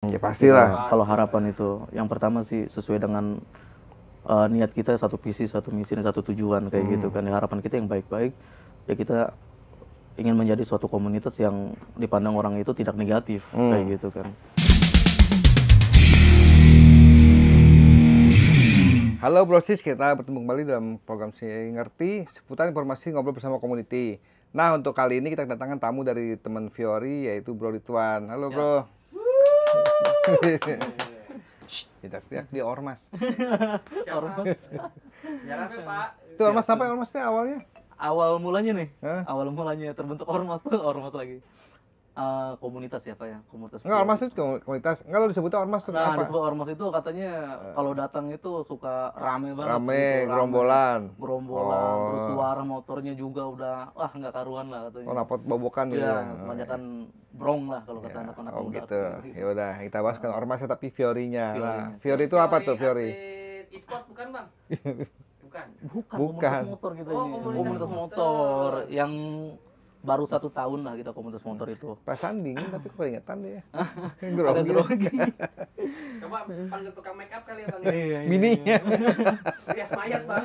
Ya pastilah. Kalau harapan itu, yang pertama sih sesuai dengan niat kita, satu visi, satu misi, dan satu tujuan kayak gitu kan. Ya, harapan kita yang baik-baik, ya kita ingin menjadi suatu komunitas yang dipandang orang itu tidak negatif kayak gitu kan. Halo Brosis, kita bertemu kembali dalam program Si Ngerti seputar informasi ngobrol bersama community. Nah, untuk kali ini kita kedatangan tamu dari teman Fiori, yaitu Bro Ridwan. Halo Bro. Teriak dia ormas. Ormas. Pak. Itu ormas apa ormasnya awalnya? Awal mulanya nih, Hah? awal mulanya terbentuk ormas tuh ormas lagi. Komunitas ya Pak ya, komunitas. Enggak, ormas itu komunitas. Enggak, lo disebutnya ormas itu Nah, apa? disebut ormas itu katanya kalau datang itu suka rame banget. Rame, gitu, gerombolan. Gerombolan, Oh. terus suara motornya juga udah, wah nggak karuan lah katanya. Oh, rapot bobokan gitu. Iya, kebanyakan brong lah kalau kata anak-anak Oh muda. gitu. seperti itu. Ya udah, kita bahas kan ormasnya tapi Fiorinya. Nah, Fiorinya. Fiori itu apa tuh Fiori? atlet e-sport bukan Bang? Bukan. Bukan, Bukan. komunitas motor kita Oh, ini. komunitas Komunitas motor. motor yang baru 1 tahun lah kita komunitas motor itu. Perasaan dingin tapi kok keringetan dia. Agak Grogi. grogi. Coba panggil tukang make up kali ya Bang. Iya, iya, Bininya. Rias mayat Bang.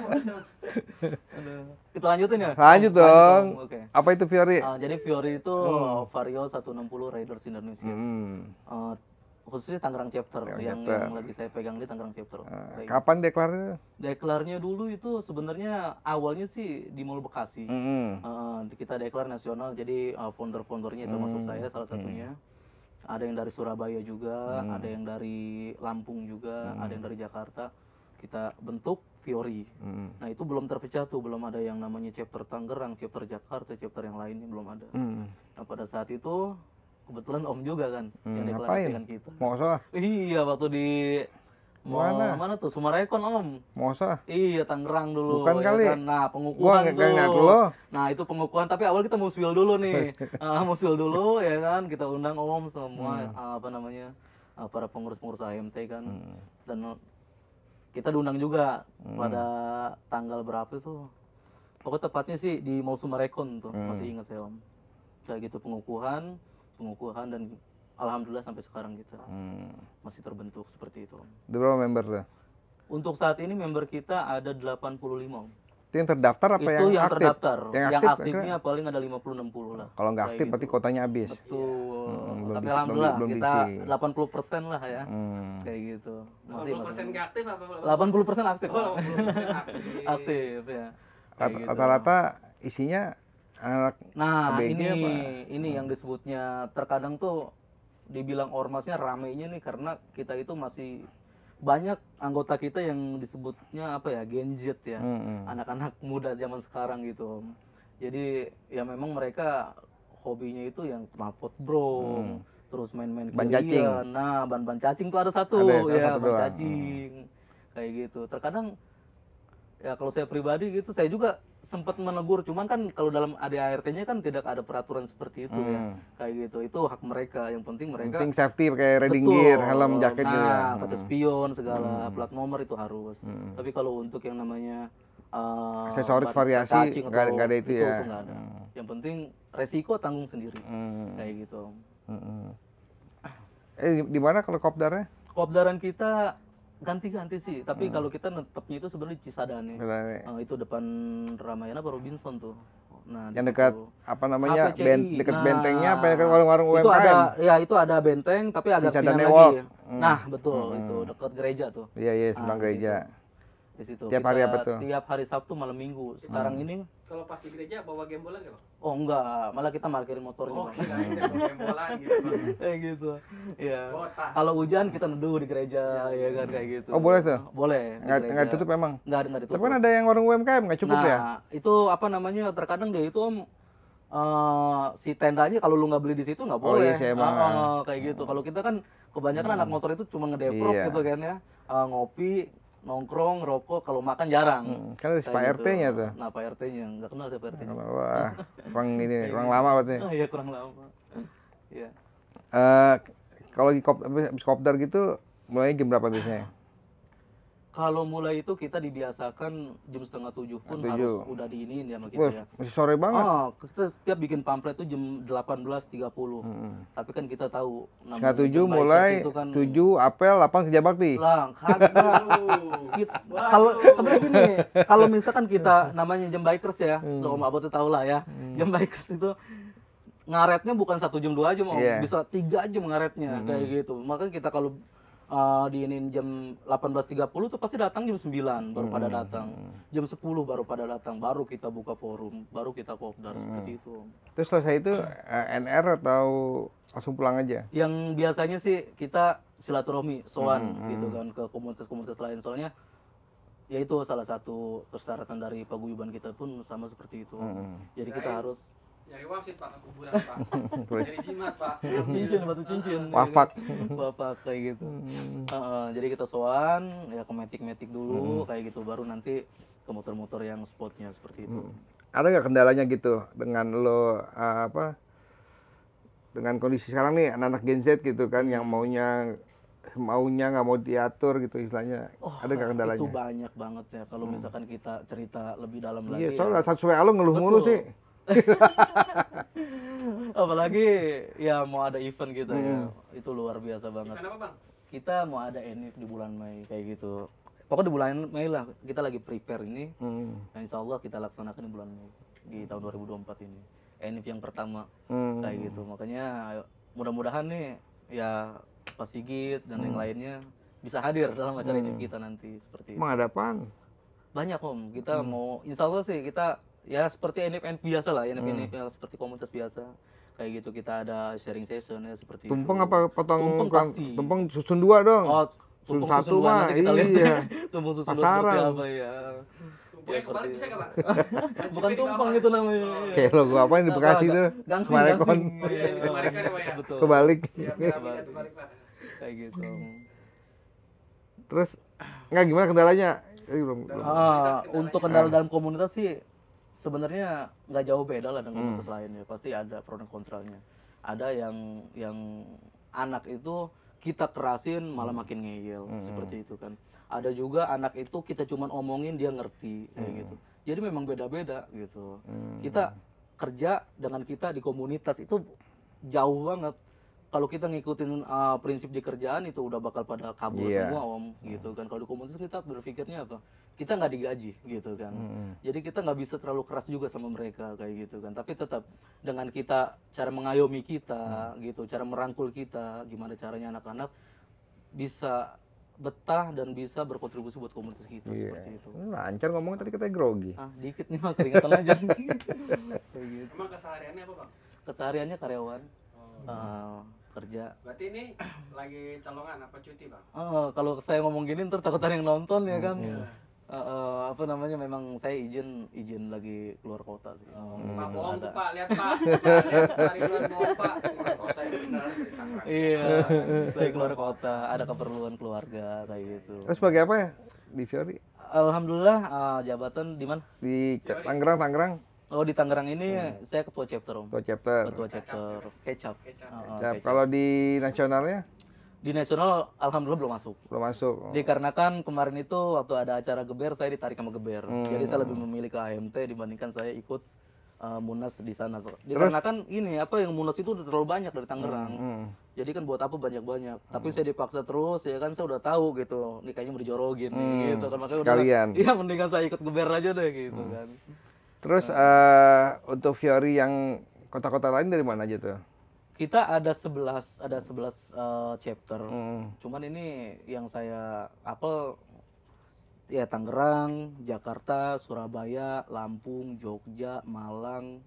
Aduh. Kita lanjutin ya? Lanjut dong. Oke. Apa itu Fiori? Jadi Fiori itu Vario 160 Riders Indonesia. Khususnya Tangerang chapter yang lagi saya pegang di Tangerang chapter. Kayak Kapan deklarnya? Deklarnya dulu itu sebenarnya awalnya sih di Mall Bekasi. Kita deklar nasional, jadi founder-foundernya termasuk saya salah satunya. Ada yang dari Surabaya juga, ada yang dari Lampung juga, ada yang dari Jakarta. Kita bentuk Fiori. Nah itu belum terpecah tuh, belum ada yang namanya chapter Tangerang, chapter Jakarta, chapter yang lainnya belum ada. Nah pada saat itu kebetulan Om juga kan yang deklarasikan kita. Mau usah? Iya, waktu di mana tuh? Sumarekon Om. Mau usah? Iya, Tangerang dulu. Bukan ya kali. kan? Nah, Gua pengukuhan nggak ngeliat lo. Nah, itu pengukuhan. Tapi awal kita muswil dulu nih. Muswil dulu ya kan. Kita undang Om semua apa namanya para pengurus-pengurus AMT kan. Dan kita diundang juga pada tanggal berapa itu? Pokoknya tepatnya sih di Mall Sumarekon tuh. Masih ingat saya Om. Kayak gitu pengukuhan dan alhamdulillah sampai sekarang kita masih terbentuk seperti itu. Berapa member tuh? Untuk saat ini member kita ada 85 Om. Itu yang terdaftar apa Itu yang aktif? terdaftar. Yang aktif aktifnya paling ada 50-60 lah. Kalau nggak aktif berarti kotanya habis. Betul. belum Tapi diisi- alhamdulillah belum kita diisi. 80% lah ya. Kayak gitu. Masih 80% nggak aktif apa? 80% aktif. Oh, 80% aktif. Aktif ya. Kayak gitu. Rata-rata isinya anak Nah, ABG apa? ini yang disebutnya terkadang tuh dibilang ormasnya ramenya nih karena kita itu masih banyak anggota kita yang disebutnya apa ya, Gen Z ya. Anak-anak muda zaman sekarang gitu, Om. Jadi ya memang mereka hobinya itu yang knalpot bro, terus main-main Ban kirian. cacing. Nah, ban-ban cacing tuh ada satu Ada ya, satu ban doang. cacing. Kayak gitu. Terkadang ya kalau saya pribadi gitu, saya juga sempat menegur, cuman kan kalau dalam ADART-nya kan tidak ada peraturan seperti itu ya, kayak gitu. Itu hak mereka, yang penting mereka penting safety pakai riding betul, gear, helm, jaket gitu ya. nah, kata spion segala, plat nomor itu harus. Tapi kalau untuk yang namanya Aksesoris ban variasi cacing nggak atau ada itu ya. Itu nggak ada. Yang penting resiko tanggung sendiri, kayak gitu. Di mana kalau kopdarnya? Kopdaran kita ganti-ganti sih, tapi kalau kita netepnya itu sebenarnya di Cisadane. Itu depan Ramayana apa Robinson tuh. Nah, di Yang situ. dekat apa namanya? APCI. Dekat Nah, bentengnya apa ya, kan warung-warung itu UMKM? ada, ya itu ada benteng tapi agak Cisadane sinan Walk. lagi. Nah, betul itu dekat gereja tuh. Iya, Nah, seberang di gereja. Di situ. Tiap Kita hari apa tuh? Tiap hari Sabtu malam Minggu. Sekarang ini Kalau pas di gereja bawa gembolan nggak Bang? oh enggak, malah kita parkirin motornya. Oh, Bang. kirain bawa gembolan gitu Bang. Kayak gitu. Iya. Bawa tas. Kalau hujan kita neduh di gereja ya kan kayak gitu. Oh, boleh tuh? Boleh. di Nggak gereja. tutup emang? Nggak ditutup. Tapi kan ada yang warung UMKM nggak cukup nah, ya? itu apa namanya? Terkadang dia itu Om si tendanya kalau lu nggak beli di situ nggak Oh, boleh. iya sih, emang. Kayak gitu. Kalau kita kan kebanyakan anak motor itu cuma ngedeprok Iya. gitu kan ya. Ngopi, nongkrong, rokok, kalau makan jarang. Kan ada Kayak Pak gitu. RT-nya tuh. Nah, Pak RT-nya nggak kenal siapa RT-nya. Wah, kurang ini, kurang lama berarti. Iya, kurang lama. Iya. Kalau di habis kopdar gitu, mulai jam berapa biasanya? Kalau mulai itu kita dibiasakan jam 6:30 pun Jam 7. harus udah diiniin ya sama kita Wah, ya. masih sore banget. Oh, kita setiap bikin pamflet tuh jam 18.30. Tapi kan kita tahu Setengah 7 jam bikers mulai, itu kan 7 apel, 8 kerja bakti. lah kalau sebenarnya gini, kalau misalkan kita namanya jam bikers ya, lo Om Abot tuh tahu lah ya. Jam bikers itu ngaretnya bukan 1 jam 2 jam Om, Iya. bisa 3 jam ngaretnya kayak gitu. Makanya kita kalau diinin jam 18.30 tuh pasti datang jam 9 baru pada datang. Jam 10 baru pada datang, baru kita buka forum, baru kita kopdar seperti itu. Terus selesai itu NR atau langsung pulang aja? Yang biasanya sih kita silaturahmi, sowan gitu kan ke komunitas-komunitas lain, soalnya ya itu salah satu persyaratan dari paguyuban kita pun sama seperti itu. Jadi kita harus Nyari wangsit Pak, ke kuburan Pak. Nyari jimat Pak. cincin, batu cincin, Wafak. wafak kayak gitu. Jadi kita sowan ya ke metik dulu kayak gitu, baru nanti ke motor-motor yang spotnya seperti itu. Ada nggak kendalanya gitu dengan lo dengan kondisi sekarang nih anak-anak Gen Z gitu kan yang maunya nggak mau diatur gitu istilahnya. Ada nggak kendalanya? Itu banyak banget ya kalau misalkan kita cerita lebih dalam Iya, lagi. soalnya satu WA lo ngeluh mulu Betul. sih. Apalagi ya mau ada event gitu ya, itu luar biasa banget. Kenapa Bang? Kita mau ada ENIF di bulan Mei kayak gitu. Pokoknya di bulan Mei lah kita lagi prepare ini. Nah, insya Allah kita laksanakan di bulan Mei di tahun 2024 ini. ENIF yang pertama kayak gitu. Makanya mudah-mudahan nih ya Pak Sigit dan yang lainnya bisa hadir dalam acara ENIF kita nanti seperti itu. Emang ada apaan? Banyak Om, kita mau insya Allah sih kita ya seperti NF biasa lah, NF yang seperti komunitas biasa kayak gitu. Kita ada sharing session ya seperti Tumpeng itu. apa potong? Tumpeng pasti. Tumpeng susun 2 dong. Oh, tumpeng Susun susun 2 mah, nanti kita lihat. iya. Tumpeng susun 2 Pasaran. seperti apa ya. Tumpengnya kebalik bisa nggak Pak? Bukan tumpeng itu namanya. Kayak lo gua apain di Bekasi tuh? Gangsing, Semarekon. gangsing. Iya, Semarekan ya Pak ya? Betul. Kebalik. Iya, piramida terbalik Pak. Kayak gitu. Terus nggak gimana kendalanya? Belum. Untuk kendala dalam komunitas sih sebenarnya nggak jauh beda lah dengan komunitas lain ya. Pasti ada pro dan kontranya. Ada yang anak itu kita kerasin malah makin ngeyel seperti itu kan. Ada juga anak itu kita cuman omongin dia ngerti kayak gitu. Jadi memang beda-beda gitu. Kita kerja dengan kita di komunitas itu jauh banget. Kalau kita ngikutin prinsip di kerjaan itu udah bakal pada kabur Iya. semua Om gitu kan. Kalau di komunitas kita berpikirnya apa? Kita nggak digaji gitu kan. Jadi kita nggak bisa terlalu keras juga sama mereka kayak gitu kan. Tapi tetap dengan kita cara mengayomi kita gitu, cara merangkul kita, gimana caranya anak-anak bisa betah dan bisa berkontribusi buat komunitas kita seperti itu. Lancar ngomong tadi katanya grogi. Dikit nih mah keringatan aja. Kayak gitu. Emang kesehariannya apa Bang? Kesehariannya karyawan. Kerja. Berarti ini lagi colongan apa cuti Bang? Kalau saya ngomong gini ntar takut ada yang nonton ya kan. Apa namanya, memang saya izin lagi keluar kota sih. Pak bohong tuh Pak, lihat Pak. Lihat hari bulan bohong Pak. Keluar kota itu benar dari Tangerang. Iya, lagi keluar kota, ada keperluan keluarga kayak gitu. Terus sebagai apa ya di Fiori? Alhamdulillah jabatan di mana? Di Tangerang. Oh, di Tangerang ini saya ketua chapter Om. Ketua chapter. Ketua chapter Kecap. Kecap. Kalau di nasionalnya Di nasional alhamdulillah belum masuk. belum masuk. Dikarenakan kemarin itu waktu ada acara Geber saya ditarik sama Geber. Jadi saya lebih memilih ke AMT dibandingkan saya ikut Munas di sana. Dikarenakan ini apa yang Munas itu udah terlalu banyak dari Tangerang. Jadi kan buat apa banyak-banyak. Tapi saya dipaksa terus ya kan, saya udah tahu gitu. Ini kayaknya mau dijorogin gitu kan, makanya Sekalian. udah. Iya, mendingan saya ikut Geber aja deh gitu kan. Terus untuk Fiori yang kota-kota lain dari mana aja tuh? Kita ada 11 chapter. Cuman ini yang saya apel ya Tangerang, Jakarta, Surabaya, Lampung, Jogja, Malang,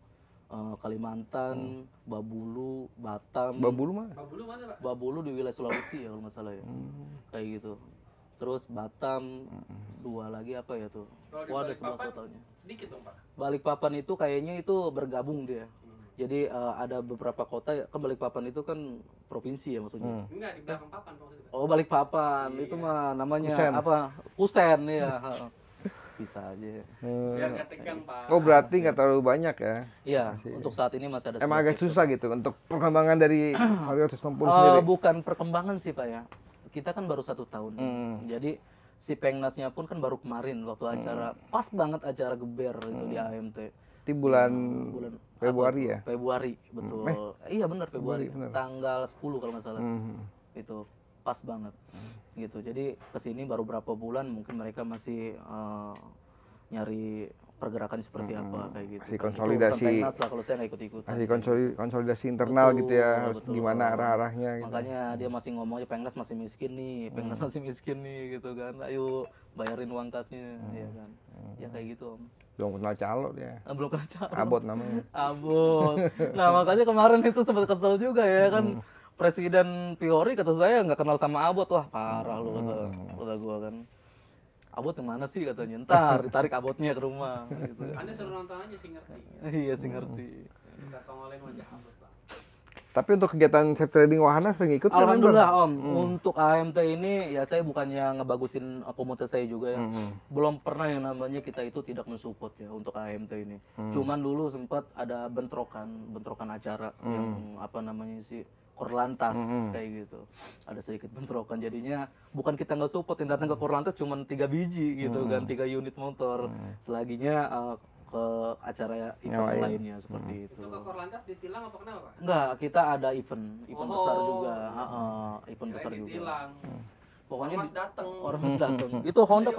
Kalimantan, Babulu, Batam. Babulu mana? Babulu mana Pak? Babulu di wilayah Sulawesi ya kalau nggak salah ya. Kayak gitu. Terus Batam, 2 lagi apa ya tuh? Kalau di Ada 11 Balikpapan totalnya. sedikit dong Pak. Balikpapan itu kayaknya itu bergabung dia. Jadi ada beberapa kota, kan Balikpapan itu kan provinsi ya maksudnya. Enggak, di belakang papan maksudnya. Oh, Balikpapan itu mah namanya Kusen. apa? Kusen ya. Bisa aja. Biar nggak tegang Pak. Oh berarti nggak terlalu banyak ya? Iya, untuk saat ini masih ada. Emang 11 agak chapter. susah gitu untuk perkembangan dari Vario Sempul sendiri. Bukan perkembangan sih Pak ya. Kita kan baru 1 tahun. Jadi si Pengnasnya pun kan baru kemarin waktu acara pas banget acara Geber itu di AMT. Di bulan Februari ya? Februari, betul. Iya benar Februari. bener. Tanggal 10 kalau nggak salah. Itu pas banget. Gitu. Jadi kesini baru berapa bulan mungkin mereka masih nyari pergerakan seperti apa kayak gitu. Masih konsolidasi. Pennas lah kalau saya nggak ikut-ikutan. Masih konsolidasi internal gitu ya, harus betul. gimana arah-arahnya gitu. Makanya dia masih ngomongnya Pengnas masih miskin nih, Pengnas masih miskin nih gitu kan. Ayo bayarin uang kasnya, ya kan. Ya kayak gitu Om. Belum kenal calo dia. Belum kacau. Abot namanya. Abot. Nah makanya kemarin itu sempat kesel juga ya kan. Presiden Fiori kata saya nggak kenal sama Abot. Wah parah lu kata gua kan. Abot yang mana sih katanya, ntar ditarik Abotnya ke rumah gitu. Anda suruh nonton aja sih ngerti. Iya sih ngerti. Nggak tongolin wajah Abot, Pak. Tapi untuk kegiatan safety riding wahana sering ikut kan? Alhamdulillah Om, untuk AMT ini ya saya bukannya ngebagusin komunitas saya juga ya. Belum pernah yang namanya kita itu tidak mensupport ya untuk AMT ini. Cuman dulu sempat ada bentrokan acara yang apa namanya sih Korlantas kayak gitu. Ada sedikit bentrokan jadinya bukan kita nggak support yang datang ke Korlantas cuman 3 biji gitu kan, 3 unit motor. Selaginya ke acara event lainnya seperti itu. Itu ke Korlantas ditilang apa kenapa, Pak? Enggak, kita ada event besar juga. Event besar juga. Ditilang. Pokoknya Ormas dateng. Ormas datang. Itu Honda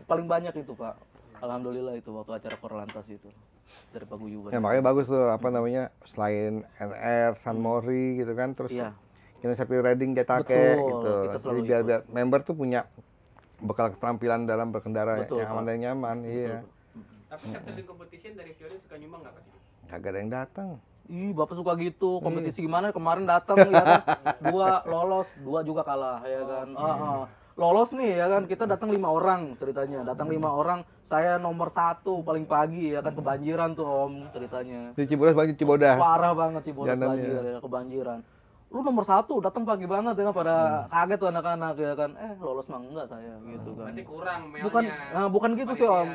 paling banyak itu, Pak. Alhamdulillah itu waktu acara Korlantas itu. Dari Paguyuban. Ya makanya bagus tuh apa namanya, selain NR, San Mori gitu kan, terus kita safety riding Jatake gitu. Jadi biar member tuh punya bekal keterampilan dalam berkendara yang aman dan nyaman. Iya. Tapi safety riding competition dari Fiori suka nyumbang nggak Pak sih? Kagak ada yang datang. Ih, Bapak suka gitu. Kompetisi gimana? Kemarin datang ya kan. 2 lolos, 2 juga kalah ya kan. Lolos nih ya kan, kita datang 5 orang ceritanya. Datang 5 orang, saya nomor 1 paling pagi ya kan, kebanjiran tuh Om ceritanya. Di Cibodas banjir Cibodas. Parah banget Cibodas banjir ya, kebanjiran. Lu nomor 1 datang pagi banget ya kan, pada kaget tuh anak-anak ya kan. Lolos mah enggak saya gitu kan. Berarti kurang melnya. Bukan gitu sih Om.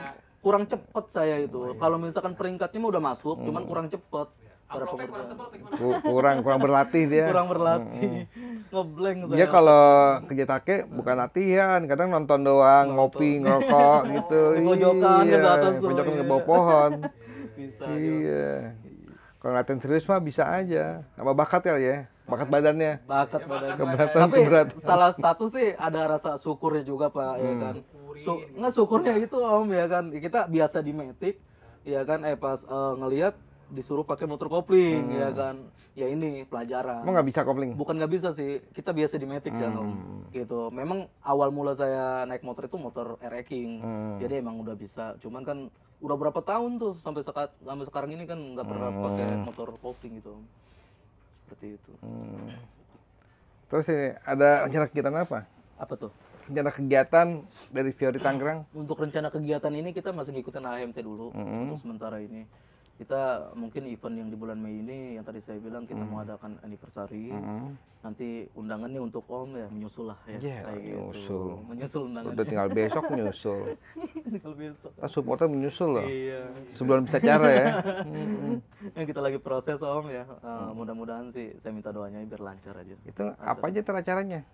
Kurang cepet saya itu. Kalau misalkan peringkatnya mah udah masuk, cuman kurang cepet. Kurang berlatih dia. Kurang berlatih. Ngeblank saya. Dia kalau ke Jatake bukan latihan, kadang nonton doang, ngopi, ngerokok gitu. Pojokan ke atas tuh. Pojokan ke bawah pohon. Bisa. Iya. Kalau latihan serius mah bisa aja. Sama bakat kali ya. Bakat badannya. Bakat badannya. Keberatan. Salah satu sih ada rasa syukurnya juga Pak, ya kan. Nggak syukurnya itu Om ya kan. Kita biasa di Matic, ya kan. Pas ngelihat disuruh pakai motor kopling ya kan, ya ini pelajaran. Emang nggak bisa kopling? Bukan nggak bisa sih, kita biasa di Matic ya Om. Gitu. Memang awal mula saya naik motor itu motor R-King, jadi emang udah bisa. Cuman kan udah berapa tahun tuh sampai sekarang ini kan nggak pernah pakai motor kopling gitu Om. Seperti itu. Terus ini ada rencana kegiatan apa? Apa tuh? Rencana kegiatan dari Fiori Tangerang? Untuk rencana kegiatan ini kita masih ngikutin AMT dulu untuk sementara ini. Kita mungkin event yang di bulan Mei ini yang tadi saya bilang kita mau adakan anniversary. Nanti undangannya untuk Om ya menyusul lah ya. Kayak gitu. Menyusul undangannya. Udah tinggal besok nyusul. Tinggal besok. Kita supporter menyusul loh. Iya. Sebelum bisa cara ya. Yang kita lagi proses Om ya. Mudah-mudahan sih saya minta doanya biar lancar aja. Itu apa aja acaranya?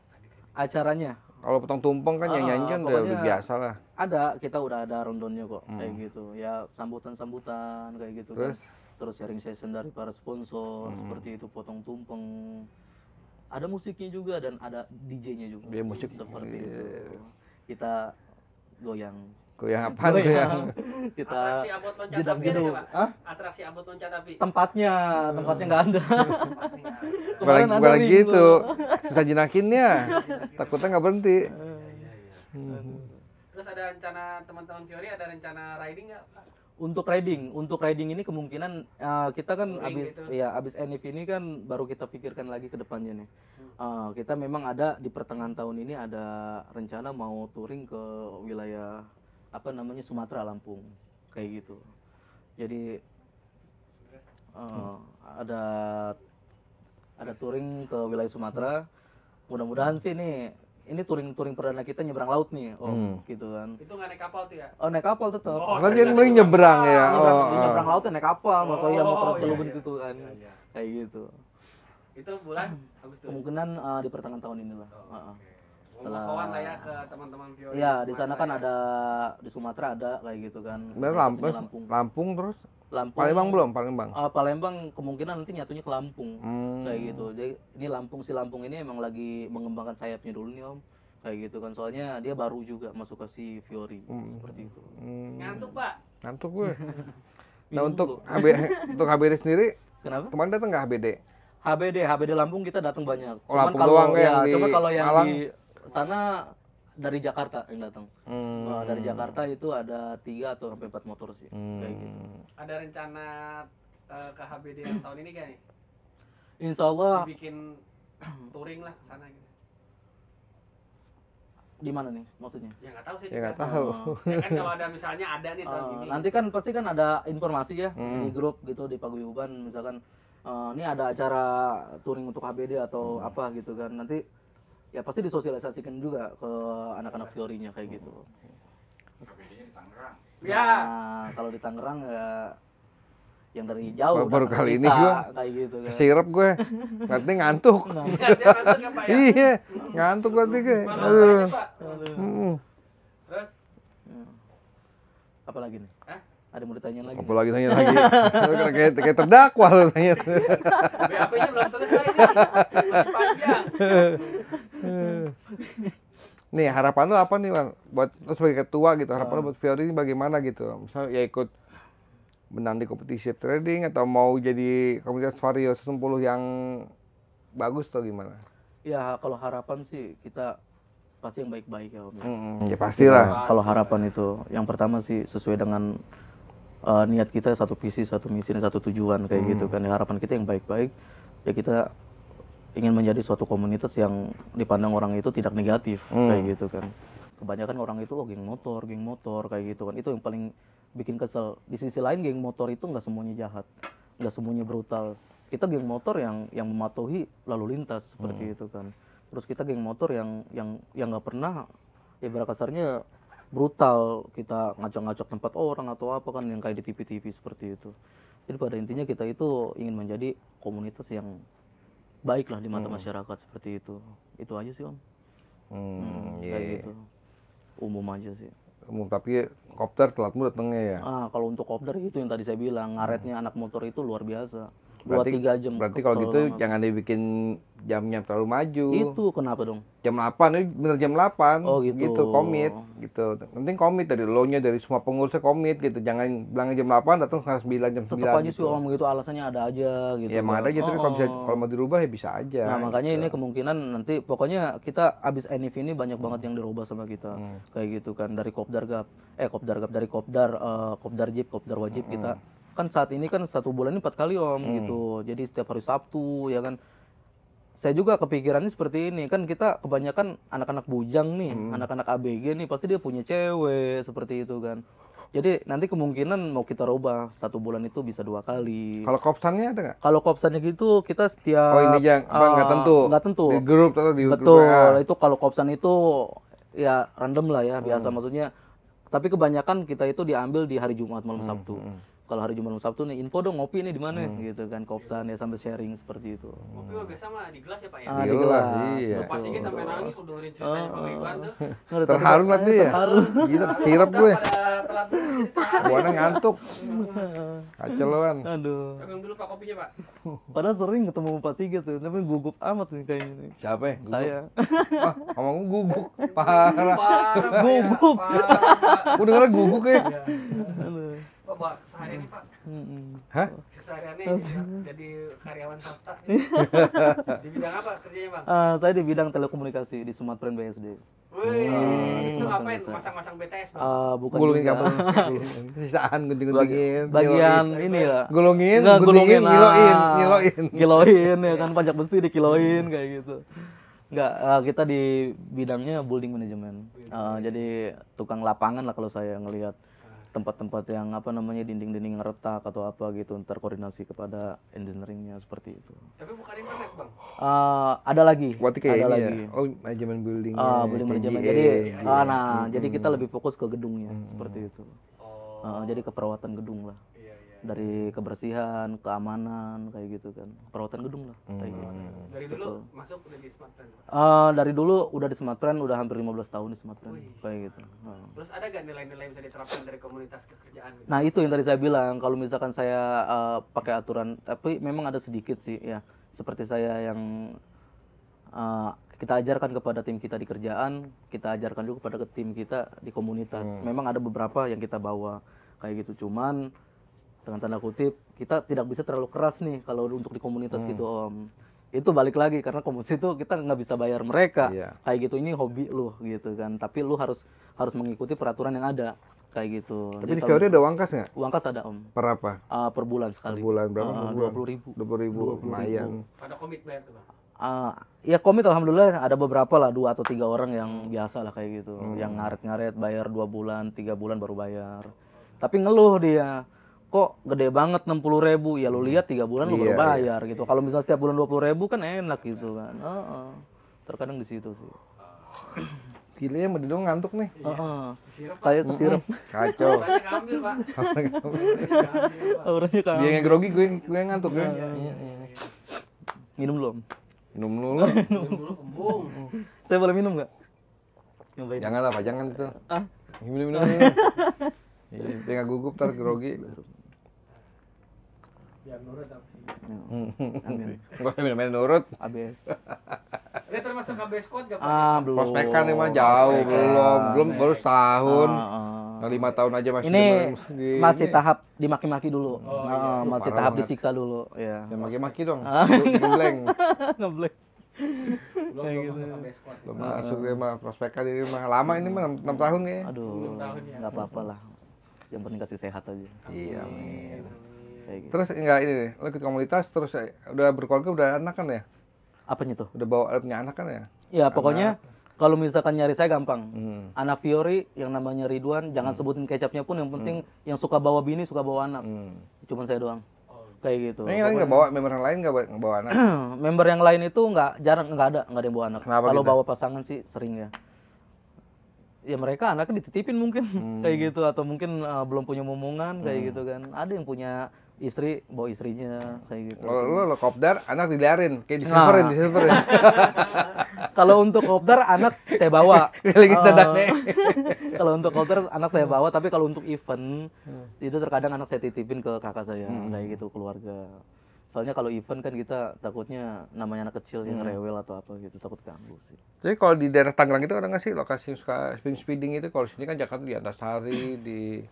Acaranya? Kalau potong tumpeng kan yang nyanyi kan udah biasa lah. Ada, kita udah ada rondonnya kok kayak gitu. Ya sambutan-sambutan kayak gitu. Terus sharing session dari para sponsor seperti itu, potong tumpeng. Ada musiknya juga dan ada DJ-nya juga. Dia musik seperti itu. Kita goyang. Goyang apa? Goyang. Kita atraksi abot loncat api ada nggak, Pak? Atraksi abot loncat api. Tempatnya nggak ada. Bukan gitu. Susah jinakinnya. Takutnya nggak berhenti. Terus ada rencana teman-teman Fiori, ada rencana riding nggak, Pak? Untuk riding ini kemungkinan kita kan abis NIF ini kan baru kita pikirkan lagi ke depannya nih. Kita memang ada di pertengahan tahun ini ada rencana mau touring ke wilayah apa namanya Sumatera, Lampung kayak gitu. Jadi ada touring ke wilayah Sumatera. Mudah-mudahan sih ini touring perdana kita nyebrang laut nih, gitu kan. Itu nggak naik kapal tuh ya? Oh, naik kapal tetap. Kan dia nyebrang ya. Nyebrang laut naik kapal, masa iya motor celubin gitu kan. Kayak gitu. Itu bulan Agustus. Kemungkinan di pertengahan tahun inilah. setelah sowan lah ya ke teman-teman Fiori. Iya, di sana kan ada, di Sumatera ada kayak gitu kan. Lampung terus? Lampung. Palembang belum? Palembang. Palembang kemungkinan nanti nyatunya ke Lampung. Kayak gitu. Jadi ini Lampung ini emang lagi mengembangkan sayapnya dulu nih Om. Kayak gitu kan. Soalnya dia baru juga masuk ke si Fiori seperti itu. Ngantuk, Pak. Ngantuk gue. Nah, untuk HBD sendiri, kenapa? Kemarin datang nggak HBD? HBD Lampung kita datang banyak. Cuman kalau cuma kalau yang di sana dari Jakarta yang datang. Dari Jakarta itu ada 3 atau sampai 4 motor sih. Kayak gitu. Ada rencana ke HBD yang tahun ini gak nih? Insya Allah. Bikin touring lah ke sana gitu. Di mana nih maksudnya? Ya nggak tahu sih. Ya nggak tahu. Ya kan kalau ada misalnya ada nih tahun ini. Nanti kan pasti kan ada informasi ya di grup gitu di paguyuban misalkan ini ada acara touring untuk HBD atau apa gitu kan. Nanti ya pasti disosialisasikan juga ke anak-anak Fiorinya kayak gitu. HBD-nya di Tangerang. Ya. Nah, kalau di Tangerang ya yang dari jauh baru kali ini gue kayak gitu kan. Kesirep gue. Nanti ngantuk. Iya, ngantuk nanti gue. Aduh. Terus apa lagi nih? Ada mau ditanya lagi? Apa lagi tanya lagi? Kayak terdakwa lo tanya. BAP-nya belum selesai nih. Masih panjang. Nih harapan lu apa nih, Bang? Buat lu sebagai ketua gitu, harapan lu buat Fiori ini bagaimana gitu? Misalnya ya ikut menang di kompetisi trading atau mau jadi komunitas Vario 10 yang bagus atau gimana? Ya kalau harapan sih kita pasti yang baik-baik ya Om. Ya pastilah. Kalau harapan itu yang pertama sih sesuai dengan niat kita, satu visi, satu misi, dan satu tujuan kayak gitu kan. Ya, harapan kita yang baik-baik ya kita ingin menjadi suatu komunitas yang dipandang orang itu tidak negatif kayak gitu kan. Kebanyakan orang itu geng motor kayak gitu kan. Itu yang paling bikin kesel. Di sisi lain geng motor itu nggak semuanya jahat, nggak semuanya brutal. Kita geng motor yang mematuhi lalu lintas seperti itu kan. Terus kita geng motor yang nggak pernah ya kasarnya brutal, kita ngacok-ngacok tempat orang atau apa kan yang kayak di TV-TV seperti itu. Jadi pada intinya kita itu ingin menjadi komunitas yang baik lah di mata masyarakat seperti itu. Itu aja sih Om. Kayak gitu. Umum aja sih. Umum, tapi kopdar telat mulu datangnya ya. Kalau untuk kopdar itu yang tadi saya bilang, ngaretnya anak motor itu luar biasa. 2-3 jam. Berarti kalau gitu jangan dibikin jamnya terlalu maju. Itu kenapa dong? Jam 8, ini bener jam 8. Oh gitu. Komit gitu. Penting komit dari lo-nya, dari semua pengurusnya komit gitu. Jangan bilang jam 8 datang setengah 9, jam 9. Tetap aja sih Om gitu, alasannya ada aja gitu. Ya emang ada aja, tapi kalau mau dirubah ya bisa aja. Nah makanya gitu. ini kemungkinan nanti pokoknya kita abis NIV ini banyak banget yang dirubah sama kita. Kayak gitu kan, dari kopdar dari kopdar jeep, kopdar wajib kita. Kan saat ini kan 1 bulan ini 4 kali Om gitu. Jadi setiap hari Sabtu ya kan. Saya juga kepikirannya seperti ini kan, kita kebanyakan anak-anak bujang nih, anak-anak ABG nih pasti dia punya cewek seperti itu kan. Jadi nanti kemungkinan mau kita rubah 1 bulan itu bisa 2 kali. Kalau kopsannya ada nggak? Kalau kopsannya gitu kita setiap ini aja nggak tentu. Nggak tentu. Di grup atau di Betul. Grup, itu kalau kopsan itu ya random lah ya, biasa maksudnya. Tapi kebanyakan kita itu diambil di hari Jumat malam Sabtu. Kalau hari Jumat malam Sabtu nih, info dong ngopi nih di mana gitu kan, kopsan ya sambil sharing seperti itu. Ngopi mah biasa mah di gelas ya Pak ya. Di gelas. Iya. Pas ini sampai nangis udah dengerin ceritanya Bang Ridwan tuh. Terharu nanti ya. Gila sirap gue. Telat dulu jadi terharu. Buana ngantuk. Kacau loan. Aduh. Cobain dulu Pak kopinya Pak. Padahal sering ketemu Pak Sigit tuh, tapi gugup amat nih kayaknya nih. Siapa ya? Saya. Wah, ngomong guguk. Parah. Gugup. Gue dengernya guguk ya. Pak, sehari ini Pak. Hah? Kesehariannya jadi karyawan swasta. Di bidang apa kerjanya Bang? Saya di bidang telekomunikasi di Sumatera BSD. Wih, itu ngapain? Masang-masang BTS Bang? Bukan Gulungin juga. kabel. Sisaan gunting-guntingin. Bagian ini lah. Gulungin, Gulungin, ngiloin. Ya kan, pajak besi dikiloin kayak gitu. Enggak, kita di bidangnya building management. Jadi tukang lapangan lah kalau saya ngelihat tempat-tempat yang apa namanya dinding-dinding yang retak atau apa gitu, terkoordinasi kepada engineeringnya seperti itu. Tapi bukan internet Bang? Ada lagi. Berarti kayak ada ini lagi. ya? Oh, manajemen building. Building management. Jadi, jadi kita lebih fokus ke gedungnya seperti itu. Jadi ke perawatan gedung lah. Iya. dari kebersihan, keamanan kayak gitu kan, perawatan gedung lah kayak gitu. Dari dulu masuk udah di Smartfren? Dari dulu udah di Smartfren, udah hampir 15 tahun di Smartfren kayak gitu. Terus ada gak nilai-nilai yang bisa diterapkan dari komunitas kerjaan gitu? Nah itu yang tadi saya bilang, kalau misalkan saya pakai aturan, tapi memang ada sedikit sih ya, seperti saya yang kita ajarkan kepada tim kita di kerjaan, kita ajarkan juga kepada tim kita di komunitas. Memang ada beberapa yang kita bawa kayak gitu, cuman dengan tanda kutip kita tidak bisa terlalu keras nih kalau untuk di komunitas gitu Om. Itu balik lagi karena komunitas itu kita nggak bisa bayar mereka kayak gitu, ini hobi lu gitu kan, tapi lu harus mengikuti peraturan yang ada kayak gitu. Tapi di Fiori ada uang kas nggak? Uang kas ada Om. Per apa? Per bulan sekali. Per bulan berapa? Per bulan? 20.000. 20.000 lumayan. Pada komit bayar tuh Bang? Ya komit alhamdulillah ada beberapa lah, 2 atau 3 orang yang biasa lah kayak gitu, yang ngaret-ngaret bayar 2 bulan, 3 bulan baru bayar. Tapi ngeluh dia, kok gede banget 60.000, ya lu lihat 3 bulan lu baru bayar gitu. Kalau misalnya setiap bulan 20.000 kan enak gitu kan. Terkadang di situ sih. Gila ya, Medidong ngantuk nih. Kayak kesirep. Kacau. Orangnya ngambil Pak. Orangnya kan. Dia yang grogi, gue yang ngantuk ya. Minum belum? Minum dulu. Minum dulu kembung. Saya boleh minum nggak? Nyobain. Jangan lah, Pak, jangan itu. Minum. Dia nggak gugup, ntar grogi. Biar nurut apa sih? Amin. Gue minum nurut. Abis. Ini termasuk KB squad gak Pak? Belum. Prospekan nih mah jauh, belum baru setahun. 5 tahun aja masih. Ini masih tahap dimaki-maki dulu. Masih tahap disiksa dulu. Ya. Yang maki-maki dong. Ngebleng. Ngebleng. Belum masuk KB squad. Belum masuk dia mah prospekan ini mah lama ini mah 6 tahun kayaknya. Aduh, nggak apa-apa lah. Yang penting kasih sehat aja. Iya, amin. Kayak gitu. Terus enggak ini nih, lo ikut komunitas terus udah berkeluarga, udah anak kan ya? Apanya tuh? Udah punya anak kan ya? Ya pokoknya kalau misalkan nyari saya gampang. Anak Fiori yang namanya Ridwan, jangan sebutin kecapnya pun, yang penting yang suka bawa bini, suka bawa anak. Cuman saya doang. Kayak gitu. Ini nggak bawa member yang lain, nggak bawa anak? Member yang lain itu nggak ada yang bawa anak. Kalau bawa pasangan sih sering ya. Ya mereka anaknya dititipin mungkin kayak gitu, atau mungkin belum punya momongan kayak gitu kan. Ada yang punya istri, bawa istrinya kayak gitu. Lo kopdar, anak diliarin kayak di silverin. Kalau untuk kopdar anak saya bawa. Kalau untuk kopdar anak saya bawa, tapi kalau untuk event itu terkadang anak saya titipin ke kakak saya kayak gitu, keluarga. Soalnya kalau event kan kita takutnya namanya anak kecil yang rewel atau apa gitu, takut ganggu sih. Jadi kalau di daerah Tangerang itu ada nggak sih lokasi yang suka speeding itu? Kalau sini kan Jakarta di Antasari, di...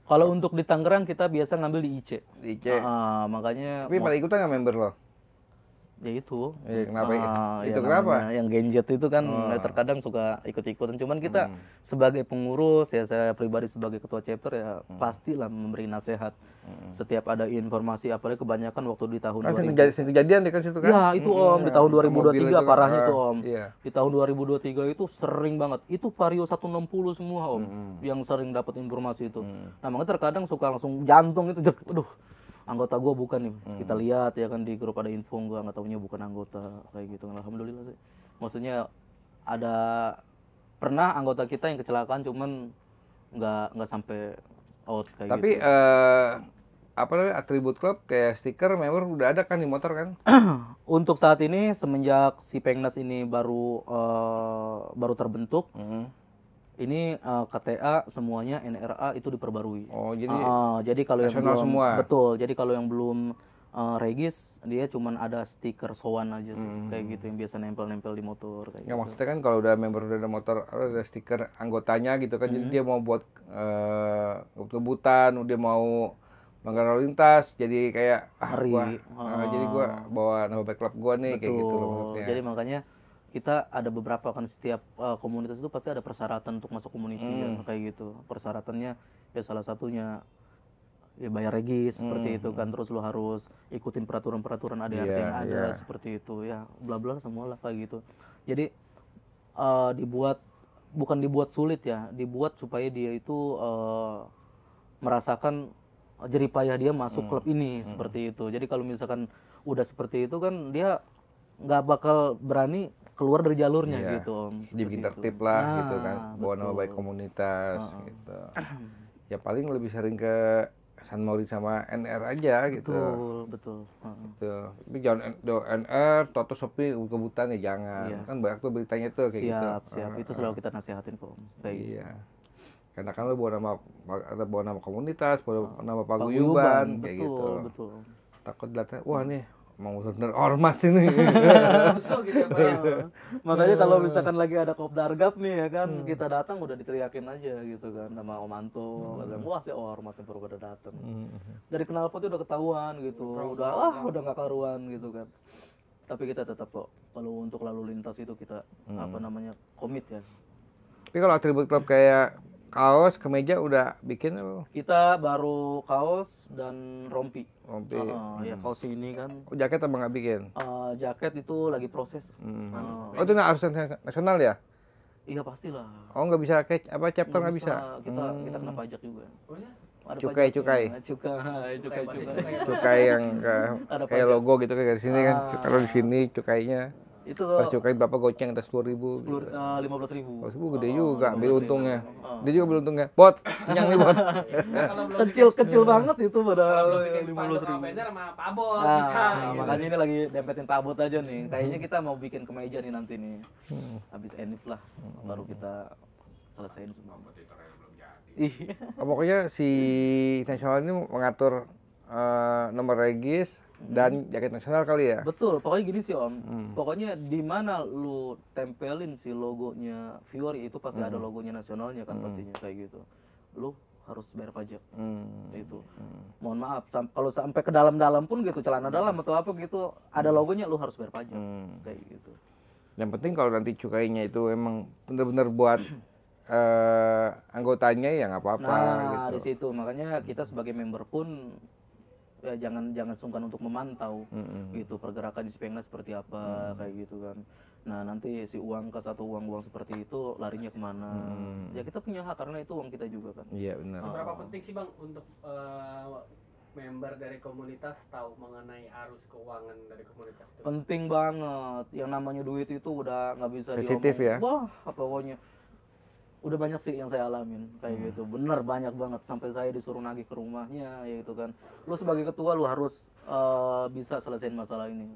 Kalau untuk di Tangerang kita biasa ngambil di IC. Di IC. Makanya. Tapi pada ikutan nggak member lo? Ya itu. Kenapa? Itu ya kenapa? Yang Genjet itu kan terkadang suka ikut-ikutan. Cuman kita sebagai pengurus ya, saya pribadi sebagai ketua chapter ya pastilah memberi nasihat. Setiap ada informasi, apalagi kebanyakan waktu di tahun 2000. Kejadian di kan situ kan? Ya itu Om, di tahun 2023 parahnya itu Om. Iya. Di tahun 2023 itu sering banget. Itu Vario 160 semua Om, yang sering dapat informasi itu. Nah makanya terkadang suka langsung jantung itu, aduh anggota gue bukan nih. Kita lihat ya kan di grup ada info, gue nggak taunya bukan anggota kayak gitu. Alhamdulillah sih. Maksudnya ada pernah anggota kita yang kecelakaan, cuman nggak sampai out kayak Tapi, gitu. apa namanya, atribut klub kayak stiker member udah ada kan di motor kan? Untuk saat ini semenjak si Pengnas ini baru terbentuk, ini KTA semuanya NRA itu diperbarui. Oh jadi kalau yang belum semua. Betul. Jadi kalau yang belum regis, dia cuman ada stiker sowan aja sih, kayak gitu yang biasa nempel-nempel di motor kayak Ya gitu. maksudnya kan kalau udah member udah ada motor, ada stiker anggotanya gitu kan, jadi dia mau buat kebutan, dia mau melanggar lalu lintas, jadi kayak jadi gua bawa nama baik klub gua nih. Betul. Kayak gitu loh maksudnya. Jadi makanya kita ada beberapa kan, setiap komunitas itu pasti ada persyaratan untuk masuk komuniti ya, kayak gitu. Persyaratannya ya salah satunya ya bayar regis seperti itu kan, terus lo harus ikutin peraturan-peraturan ADRT yang ada seperti itu ya, bla bla semua lah kayak gitu. Jadi bukan dibuat sulit ya, dibuat supaya dia itu merasakan jeripayah dia masuk klub ini seperti itu. Jadi kalau misalkan udah seperti itu kan dia nggak bakal berani keluar dari jalurnya gitu Om. Dibikin tertib lah gitu kan, bawa nama baik komunitas gitu. Ya paling lebih sering ke San Mauri sama NR aja gitu. Betul. Gitu. Tapi jangan NR, toto sepi kebutan ya jangan. Iya. Kan banyak tuh beritanya tuh kayak gitu. Siap. Itu selalu kita nasihatin kok. Kayak Iya. Karena kan lo bawa nama komunitas, bawa nama paguyuban kayak gitu. Betul. Takut dilihatnya, wah nih emang bener ormas ini. Musuh gitu ya, Pak ya. Makanya kalau misalkan lagi ada Kopdargap nih ya kan, kita datang udah diteriakin aja gitu kan sama Om Anto, katanya, wah si ormas yang baru pada datang. Dari knalpotnya udah ketahuan gitu, udah nggak karuan gitu kan. Tapi kita tetap kok kalau untuk lalu lintas itu kita komit ya. Tapi kalau atribut klub kayak kaos, kemeja udah bikin apa? Kita baru kaos dan rompi. Rompi. Ya kaos ini kan. Oh, jaket apa nggak bikin? Jaket itu lagi proses. Oh itu harus nasional ya? Iya pastilah. Oh nggak bisa kayak apa chapter nggak bisa? Kita kena pajak juga. Oh ya? Ada Cukai. Cukai yang kayak logo gitu kayak di sini kan. Kalau di sini cukainya. Itu Per cukai berapa goceng atas 10.000 gitu. 15.000. 10.000 gede juga, ambil untungnya. Dia juga ambil untungnya. Bot, kenyang nih bot. Kecil banget itu pada Kalau bikin spanduk sama banner sama Pak Bot bisa. Gitu. Makanya ini lagi dempetin Pak Bot aja nih. Kayaknya kita mau bikin kemeja nih nanti nih. Habis enif lah, baru kita selesaiin semua. Iya. Pokoknya si nasional ini mengatur nomor regis dan jaket nasional kali ya. Betul, pokoknya gini sih Om. Pokoknya di mana lu tempelin si logonya Fiori itu pasti ada logonya nasionalnya kan pastinya kayak gitu. Lu harus bayar pajak. Itu. Mohon maaf, kalau sampai ke dalam-dalam pun gitu, celana dalam atau apa gitu, ada logonya lu harus bayar pajak. Kayak gitu. Yang penting kalau nanti cukainya itu emang benar-benar buat anggotanya ya nggak apa-apa gitu. Di situ makanya kita sebagai member pun ya jangan sungkan untuk memantau gitu pergerakan di Spengna seperti apa kayak gitu kan. Nah nanti si uang kas atau uang seperti itu larinya kemana? Ya kita punya hak karena itu uang kita juga kan. Iya benar. Seberapa penting sih Bang untuk member dari komunitas tahu mengenai arus keuangan dari komunitas itu? Penting banget. Yang namanya duit itu udah nggak bisa sensitif ya. Wah pokoknya udah banyak sih yang saya alamin kayak gitu, bener banyak banget sampai saya disuruh nagih ke rumahnya ya gitu kan. Lu sebagai ketua lu harus bisa selesaiin masalah ini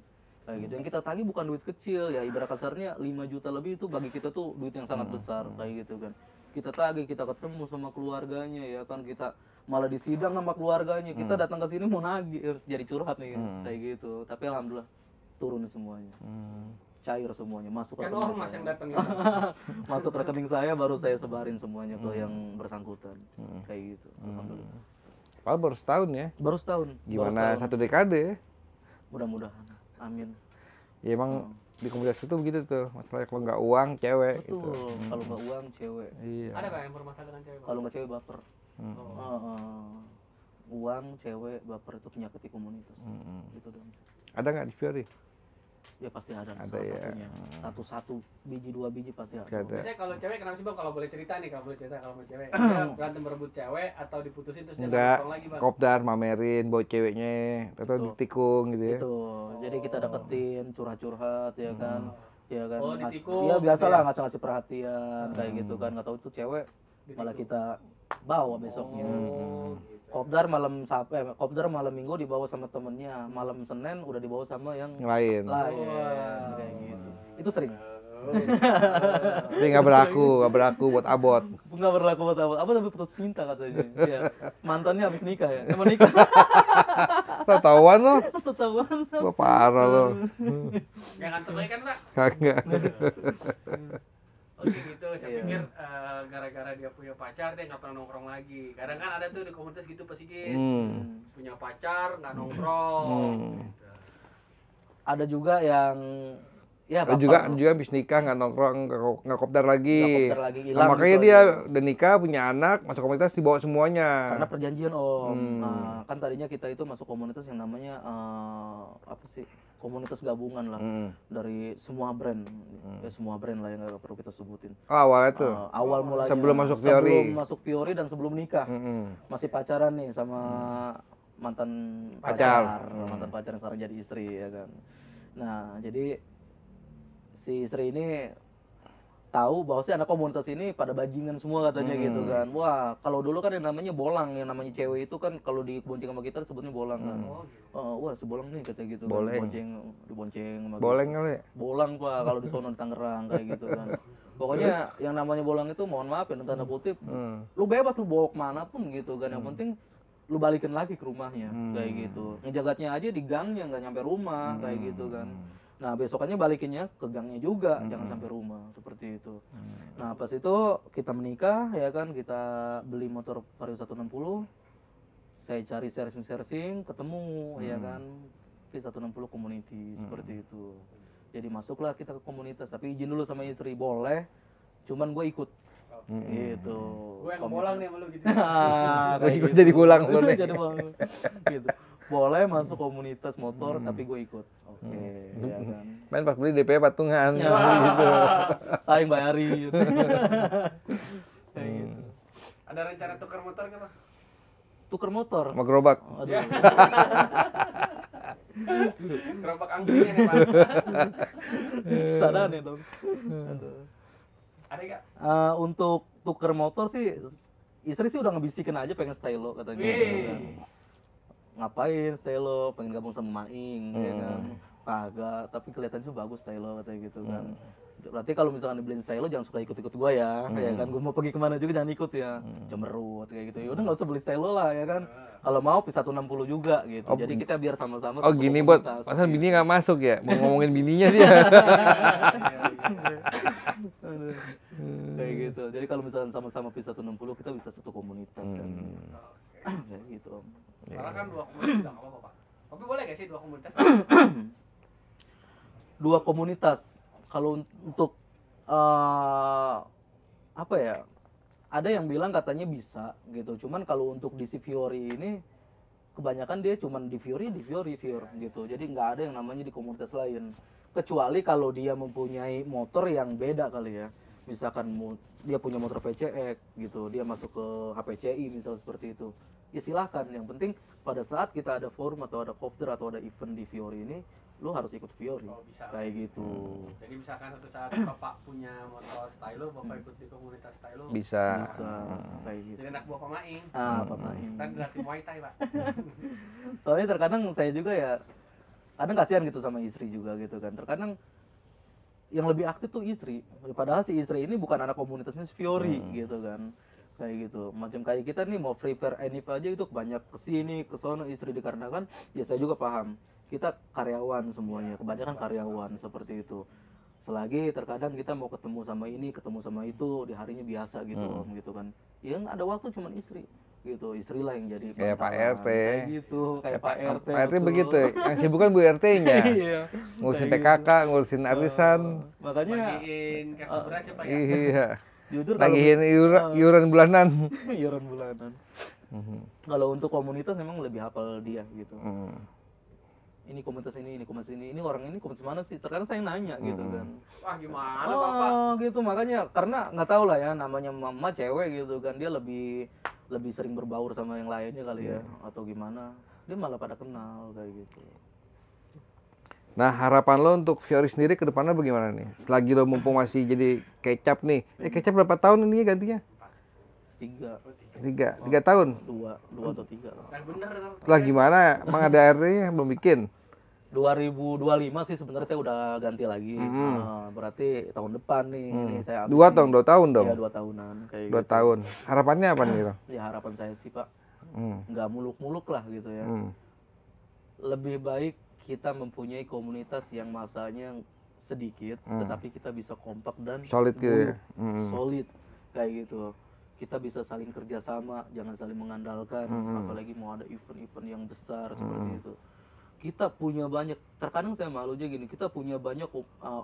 kayak gitu. Yang kita tagih bukan duit kecil ya, ibarat kasarnya 5 juta lebih itu bagi kita tuh duit yang sangat besar kayak gitu kan. Kita tagih, kita ketemu sama keluarganya ya kan, kita malah disidang sama keluarganya, kita datang ke sini mau nagih jadi curhat nih kayak gitu. Tapi alhamdulillah turun semuanya. Cair semuanya, masuk kan rekening ormas saya. yang datang ya. Masuk rekening saya baru saya sebarin semuanya ke yang bersangkutan kayak gitu. Alhamdulillah. Padahal baru setahun ya. Baru setahun. Gimana satu dekade? Mudah-mudahan. Amin. Ya emang di komunitas itu begitu tuh, masalahnya kalau nggak uang cewek Betul. gitu. Kalau nggak uang cewek. Iya. Ada Pak yang bermasalah dengan cewek? Bang? Kalau nggak cewek baper. Uang, cewek, baper itu penyakit di komunitas. Gitu dong. Ada nggak di Fiori? Ya pasti ada, Ada salah ya. satunya. Satu biji, 2 biji pasti ada. Ada. Biasanya kalau cewek kenapa sih Bang, kalau boleh cerita nih, kalau mau cewek dia berantem berebut cewek atau diputusin terus dia Enggak, nongkrong lagi Bang? kopdar, mamerin, bawa ceweknya, atau Betul. ditikung gitu ya. Itu. Jadi kita deketin, curhat-curhat ya kan. Ya kan. Oh, ditikung. Iya biasalah ngasih perhatian kayak gitu kan. Enggak tahu itu cewek malah kita bawa besoknya. Gitu. Kopdar malam Minggu dibawa sama temennya, malam Senin udah dibawa sama yang Lain. kayak gitu. Itu sering. Tapi nggak berlaku buat abot. Nggak berlaku buat apa tapi putus cinta katanya. Iya. Mantannya habis nikah ya. Emang nikah. Tahuan lo, Ketahuan. lo parah lo. Yang antum lagi kan Pak? Kagak. Oke gitu, saya pikir gara-gara dia punya pacar dia nggak pernah nongkrong lagi. Kadang kan ada tuh di komunitas gitu pasti punya pacar nggak nongkrong. Gitu. Ada juga yang ya Ada juga habis nikah nggak nongkrong, nggak kopdar lagi. Nggak kopdar lagi, Nah, hilang makanya gitu dia aja. udah nikah, punya anak, masuk komunitas dibawa semuanya. Karena perjanjian Om. Nah, kan tadinya kita itu masuk komunitas yang namanya apa sih? Komunitas gabungan lah dari semua brand. Ya semua brand lah yang nggak perlu kita sebutin. Oh, awalnya tuh. Awal mulanya Sebelum masuk Fiori. Sebelum masuk Fiori dan sebelum nikah. Masih pacaran nih sama mantan pacar, mantan pacar yang sekarang jadi istri ya kan. Nah, jadi si istri ini tahu bahwa sih anak komunitas ini pada bajingan semua katanya gitu kan. Wah, kalau dulu kan yang namanya bolang, yang namanya cewek itu kan kalau dibonceng sama kita sebutnya bolang kan. Wah, si bolang nih katanya gitu kan. Dibonceng sama boleng kali ya? bolang Pak kalau di sono di Tangerang kayak gitu kan. Pokoknya yang namanya bolang itu mohon maaf ya tanda kutip, lu bebas lu bawa kemana pun gitu kan. Yang penting lu balikin lagi ke rumahnya kayak gitu. Ngejagatnya aja di gangnya nggak nyampe rumah kayak gitu kan. Nah besokannya balikinnya ke gangnya juga, jangan sampai rumah seperti itu. Nah pas itu kita menikah ya kan, kita beli motor Vario 160, saya cari searching ketemu ya kan V160 community seperti itu. Jadi masuklah kita ke komunitas, tapi izin dulu sama istri boleh, cuman gue ikut. Gitu. Gue yang bolang nih sama lu gitu. Gue jadi bolang lu nih. Jadi bolang. Gitu. Boleh masuk komunitas motor tapi gue ikut. Oke, ya kan. Main pas beli DP patungan Ya. gitu. Saing bayarin. Kayak gitu. Ada rencana tukar motor nggak Pak? Tuker motor. Sama gerobak. Aduh. Gerobak anggringnya nih Pak. Sadar nih dong. Aduh. Ada nggak? Untuk tuker motor sih istri sih udah ngebisikin aja pengen stylo katanya. Ngapain stylo, pengen gabung sama Maing ya kan. Kagak, tapi kelihatannya tuh bagus stylo katanya gitu kan. Berarti kalau misalkan dibeliin stylo jangan suka ikut-ikut gua ya, ya kan. Gua mau pergi kemana juga jangan ikut ya. Cemerut kayak gitu. Ya udah enggak usah beli stylo lah ya kan. Kalau mau P160 juga gitu. Jadi kita biar sama-sama Oh gini Bot, masa bini nggak masuk ya? Mau ngomongin bininya dia. Kayak gitu. Jadi kalau misalkan sama-sama P160 kita bisa satu komunitas kan. Kayak gitu. Karena kan 2 komunitas juga nggak apa-apa Pak. Tapi boleh nggak sih 2 komunitas? 2 komunitas. Kalau untuk apa ya? Ada yang bilang katanya bisa gitu. Cuman kalau untuk di si Fiori ini kebanyakan dia cuman di Fiori gitu. Jadi nggak ada yang namanya di komunitas lain. Kecuali kalau dia mempunyai motor yang beda kali ya. Misalkan dia punya motor PCX gitu, dia masuk ke HPCI misal seperti itu. Ya silahkan. Yang penting pada saat kita ada forum atau ada kopdar atau ada event di Fiori ini, lu harus ikut Fiori. Bisa. Kayak gitu. Jadi misalkan suatu saat Bapak punya motor stylo, Bapak ikut di komunitas stylo. Bisa. Kayak gitu. Jadi anak buah pemain. Pemain. Kan berarti Muay Thai Pak. Soalnya terkadang saya juga ya, kadang kasihan gitu sama istri juga gitu kan. Terkadang yang lebih aktif tuh istri. Padahal si istri ini bukan anak komunitasnya si Fiori gitu kan. Kayak gitu. Macam kayak kita nih mau free fair Enif aja itu banyak kesini, kesono istri dikarenakan ya saya juga paham. Kita karyawan semuanya, kebanyakan karyawan seperti itu. Selagi terkadang kita mau ketemu sama ini, ketemu sama itu di harinya biasa gitu Om gitu kan. Yang ada waktu cuman istri gitu, istri lah yang jadi kayak Pak RT. Kayak gitu, kayak Pak RT. Pak RT begitu, yang sibuk kan Bu RT-nya. Iya. Ngurusin PKK, ngurusin arisan. Makanya bagiin kartu beras ya Pak ya. Iya. jujur Nagihin iuran bulanan. iuran bulanan. Kalau untuk komunitas memang lebih hafal dia gitu. Ini komunitas ini orang ini komunitas mana sih? Terkadang saya nanya gitu kan. Wah gimana Bapak? Gitu makanya karena nggak tahu lah ya namanya mama cewek gitu kan dia lebih sering berbaur sama yang lainnya kali ya atau gimana. Dia malah pada kenal kayak gitu. Nah harapan lo untuk Fiori sendiri ke depannya bagaimana nih? Selagi lo mumpung masih jadi kecap nih. Kecap berapa tahun ini gantinya? 3 tahun? 2 atau 3 lah. Lah gimana? Emang ada RT-nya belum bikin? 2025 sih sebenarnya saya udah ganti lagi. Berarti tahun depan nih. Ini saya 2 tahun dong? Iya 2 tahunan. Kayak 2 tahun. Harapannya apa nih lo? Ya harapan saya sih Pak, nggak muluk-muluk lah gitu ya. Lebih baik kita mempunyai komunitas yang masanya sedikit, tetapi kita bisa kompak dan solid gitu ya? Solid kayak gitu. Kita bisa saling kerjasama, jangan saling mengandalkan, apalagi mau ada event-event yang besar seperti itu. Kita punya banyak, terkadang saya malunya gini, kita punya banyak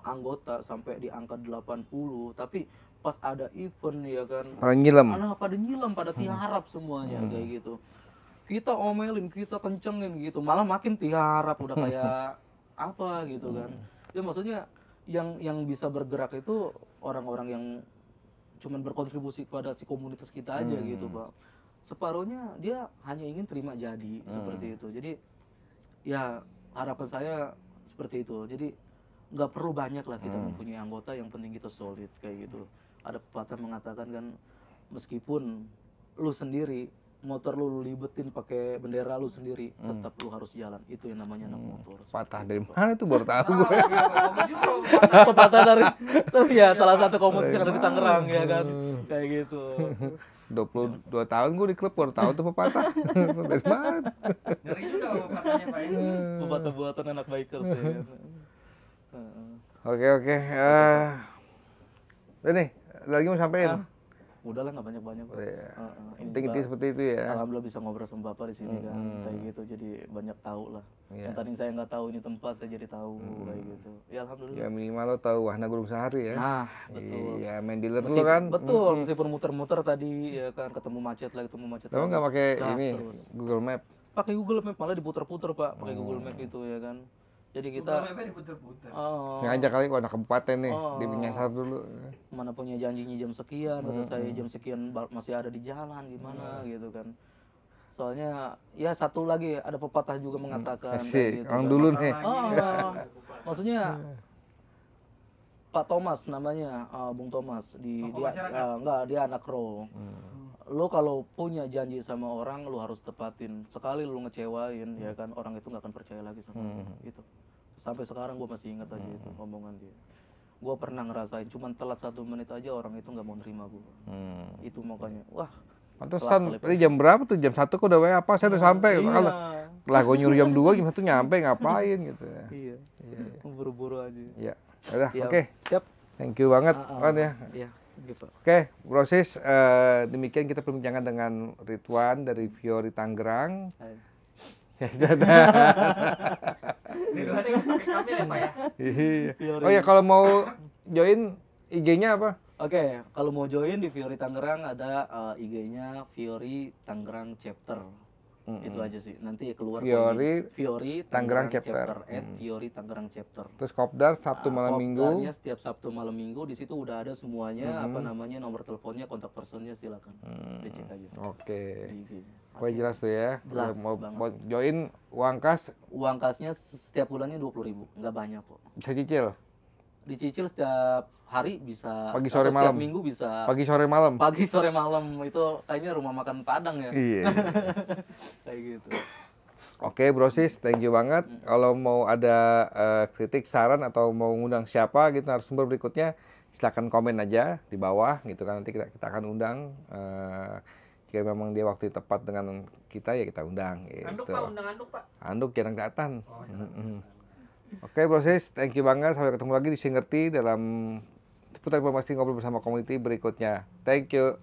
anggota sampai di angka 80, tapi pas ada event ya kan, pada nyilam, pada tiarap semuanya kayak gitu. Kita omelin, kita kencengin gitu, malah makin tiarap udah kayak apa gitu kan. Ya maksudnya yang bisa bergerak itu orang-orang yang cuman berkontribusi pada si komunitas kita aja gitu Pak. Separuhnya dia hanya ingin terima jadi seperti itu. Jadi ya harapan saya seperti itu. Jadi nggak perlu banyak lah kita mempunyai anggota, yang penting kita solid kayak gitu. Ada pepatah mengatakan kan, meskipun lu sendiri motor lu libetin pakai bendera lu sendiri, tetap lu harus jalan. Itu yang namanya anak motor. Patah dari mana tuh baru tahu gue. Pepatah dari ya salah satu komunitas yang ada di Tangerang ya kan, kayak gitu. 22 tahun gue di klub baru tahu tuh pepatah. Dari mana? Ngeri juga pepatahnya Pak. Pepatah buatan anak bikers ya. Oke. Ini lagi mau sampein. Udahlah, nggak banyak-banyak. Penting seperti itu ya. Alhamdulillah bisa ngobrol sama Bapak di sini kan, kayak gitu. Jadi banyak tahu lah. Yang tadi saya nggak tahu ini tempat, saya jadi tahu kayak gitu. Ya alhamdulillah. Ya minimal lo tahu Wahana Gunung Sahari ya. Nah, betul. Iya, main dealer dulu kan. Betul, meskipun muter-muter tadi ya kan, ketemu macet lagi, ketemu macet. Kamu nggak pakai ini terus. Google Map? Pakai Google Map, malah diputer-puter Pak, pakai Google Map itu ya kan. Jadi kita diputer-puter. sengaja kali Wahana Kabupaten nih, dinyasar dulu. Mana punya janjinya jam sekian, atau saya jam sekian masih ada di jalan gimana gitu kan. Soalnya ya satu lagi ada pepatah juga mengatakan Asik, kayak gitu. orang dulu nih. Maksudnya Pak Thomas namanya, Bung Thomas dia anak Ro. Lo kalau punya janji sama orang, lo harus tepatin. Sekali lo ngecewain ya kan, orang itu nggak akan percaya lagi sama lo gitu. Sampai sekarang gue masih ingat aja itu omongan dia. Gue pernah ngerasain, cuman telat 1 menit aja orang itu nggak mau nerima gue. Itu makanya, wah. Pantesan, tadi jam berapa tuh? Jam 1 kok udah WA apa? Saya udah sampai. Iya. Lah gue nyuruh jam 2, jam 1 nyampe ngapain gitu ya. Iya. Buru-buru aja. Iya. Udah, oke. Siap. Thank you banget, Wan ya. Iya, gitu. Oke, proses demikian kita perbincangan dengan Ridwan dari Fiori Tangerang. Ya, Ridwan yang pakai kamera ya Pak ya? Iya. Oh ya, kalau mau join IG-nya apa? Oke, kalau mau join di Fiori Tangerang ada IG-nya Fiori Tangerang Chapter. Itu aja sih. Nanti keluar Fiori Tangerang Chapter. @Fiori Tangerang Chapter. Terus Kopdar Sabtu malam Minggu. Kopdarnya setiap Sabtu malam Minggu, di situ udah ada semuanya, apa namanya, nomor teleponnya, kontak personnya, silakan. Dicek aja. Oke. Di IG-nya. Pokoknya jelas tuh ya. Jelas Kalau banget. mau join uang kas Uang kasnya setiap bulannya 20.000, nggak banyak kok. bisa cicil. Dicicil setiap hari bisa, Pagi, sore, atau malam. setiap minggu bisa. Pagi sore malam. Pagi sore malam itu kayaknya rumah makan Padang ya. Iya. Kayak gitu. Oke, Brosis, thank you banget. Kalau mau ada kritik, saran atau mau ngundang siapa gitu narasumber berikutnya, silakan komen aja di bawah gitu kan, nanti kita akan undang. Jika memang dia waktu tepat dengan kita ya kita undang gitu. Anduk Pak, undang Anduk Pak. Anduk jarang datang. Oke, Brosis, thank you banget. Sampai ketemu lagi di Singerti dalam seputar informasi ngobrol bersama community berikutnya. Thank you.